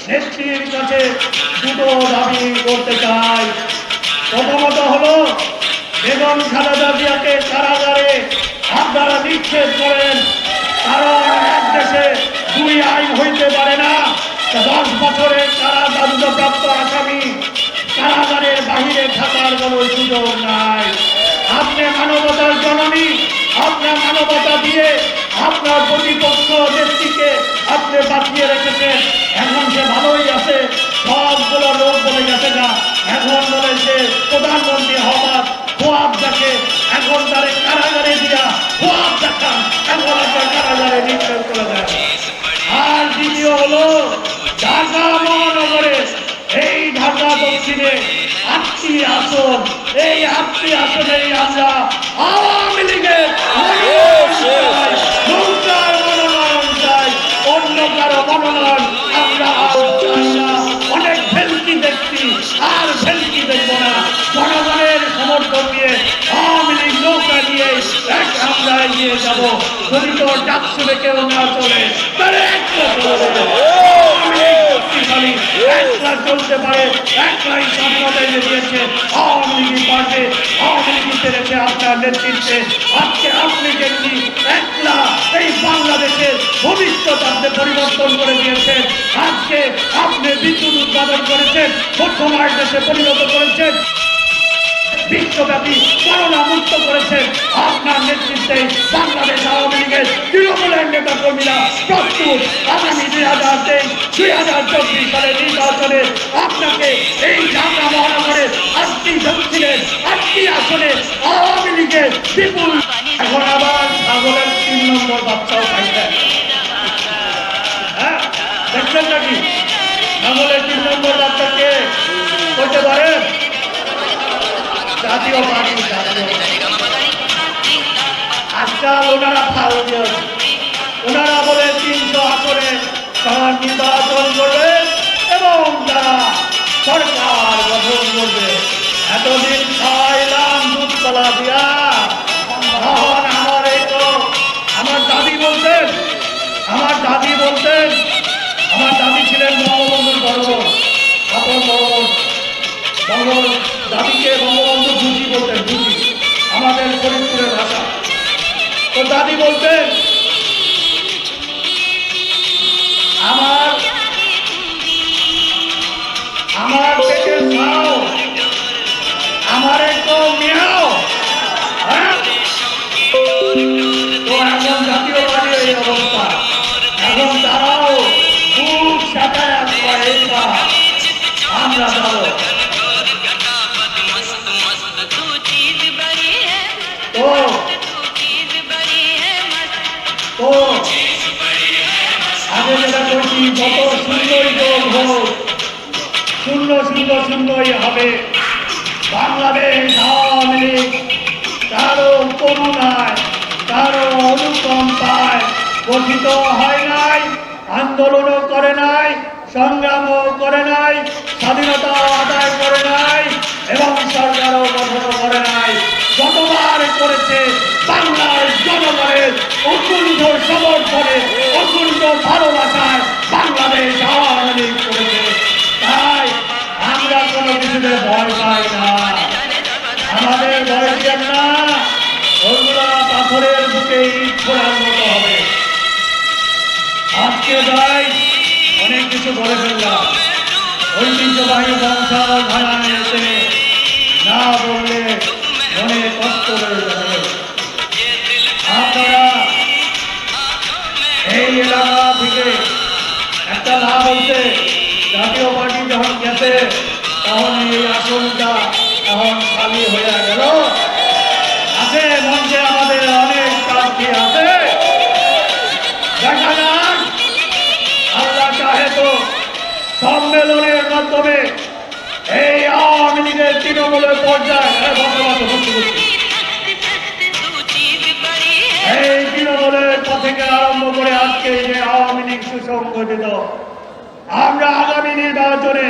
নেত্রীর কাছে দুটো দাবি করতে চাই। প্রথমত হলো বেগম খালেদা জিয়াকে কারাগারে আপনারা নিক্ষেপ করেন, কারণ এক দেশে দুই আইন হইতে পারে না। 10 বছরের কারাদণ্ডপ্রাপ্ত আসামি কারাগারের বাহিরে থাকার কোনো সুযোগ নাই। আপনি মানবতার জননী, আপনার মানবতা দিয়ে আপনার প্রতিপক্ষ নেত্রীকে আপনি বাঁচিয়ে রেখেছেন। এখন সে ভালোই আছে, সবগুলো লোক বলে গেছে না। এখন বলে সে প্রধানমন্ত্রী হওয়ার খোয়াব দেখে, এখন তারে কারাগারে দিয়া খোয়াব দেখান, এখন আপনার কারাগারে নিক্ষেপ করে দেন। আর দ্বিতীয় হলো ঢাকা মহানগরে, এই ঢাকা দক্ষিণে 8টি আসন, এই 8টি আসনেই আমরা আওয়ামী লীগের মনোনয়ন চাই, অন্য কারো মনোনয়ন আমরা চাই না। অনেক ভেলকি দেখছি, আর ভেলকি দেখবো না। জনগণের সমর্থন নিয়ে আওয়ামী লীগ নৌকা নিয়ে আমরা এগিয়ে যাবো। যদি তো ডাক শুনে কেউ না চলে তাহলে একলা চলতে পারে, একলাই স্বাধীনতা এনে দিয়েছে আওয়ামী লীগই পারবে। আওয়ামী লীগই পেরেছে আপনার নেতৃত্বে। আজকে আপনি দেখছি একলা এই বাংলাদেশের ভবিষ্যৎ আপনি পরিবর্তন করে দিয়েছেন। আজকে আপনি বিদ্যুৎ উৎপাদন করেছেন, বর্তমান দেশে পরিণত করেছেন, বিশ্বব্যাপী করোনা মুক্ত করেছেন আপনার নেতৃত্বে। বাংলাদেশ আওয়ামী লীগের তৃণমূলের নেতা কর্মীরা প্রস্তুত আগামী 2023-2024 সালের নির্বাচনে আপনাকে এই ঢাকা মহানগরের 8টি দক্ষিণের 8টি আসনে আওয়ামী লীগের বিপুল। এখন আবার ছাগলের 3 নম্বর বাচ্চাও পাইছেন। হ্যাঁ, দেখছেন নাকি? ছাগলের 3 নম্বর বাচ্চাকে করতে পারেন জাতীয় পার্টি। আজকাল ওনারা ফাল দিয়ে ওনারা বলে 300 আসনে তারা নির্বাচন করবে এবং তারা সরকার গঠন করবে। এতদিন খাইলাম দুধকলা দিয়া, তখন আমার এই তো আমার দাদি বলতেন, আমার দাদি ছিলেন বঙ্গবন্ধুর গর্ব, আপন বঙ্গবন্ধু দাদিকে বঙ্গবন্ধু বুঝি বলতেন, বুঝি আমাদের ফরিদপুরের ভাষা। তো দাদি বলতেন আমার পেটের খাও, আমার একটু মেয়াও। হ্যাঁ, তো এখন জাতীয় পার্টির এই অবস্থা। এখন তারাও খুব যাতায়াত করে, আমরা যাবো। তো আগে যেটা করছি, যত সুন্দরই হোক, শূন্যই হবে। বাংলাদেশ আওয়ামী লীগ কারো করুণায়, কারো অনুকম্পায় গঠিত হয় নাই, আন্দোলনও করে নাই, সংগ্রামও করে নাই, স্বাধীনতা আদায় করে নাই এবং সরকারও গঠন করে নাই। যতবার করেছে বাংলার জনগণের অকুণ্ঠ সমর্থনে, অকুণ্ঠ ভালোবাসায় বাংলাদেশ আওয়ামী লীগ করেছে। তাই আমরা কোনো কিছুতে ভয় পাই না। আমাদের ভয় দেন না, ওগুলা পাথরের বুকে ইট ছোড়ার মতো হবে। আজকে যাই অনেক কিছু বলে ফেললাম, ঐতিহ্যবাহী বংশধারা এসে না বললে মনে কষ্ট হয়ে যাবে। আপনারা এই এলাকা থেকে একটা লাভ হচ্ছে, জাতীয় পার্টি যখন গেছে তখন এই আসনটা তখন খালি হয়ে গেল। আছে মঞ্চে আমাদের অনেক প্রার্থী আছে, দেখা যাক আল্লাহ চাহে তো সম্মেলনের মাধ্যমে এই আওয়ামী লীগের তৃণমূলের পর্যায়ে এই তৃণমূলের পথ থেকে আরম্ভ করে আজকে যে আওয়ামী লীগ সুসংগঠিত, আমরা আগামী নির্বাচনে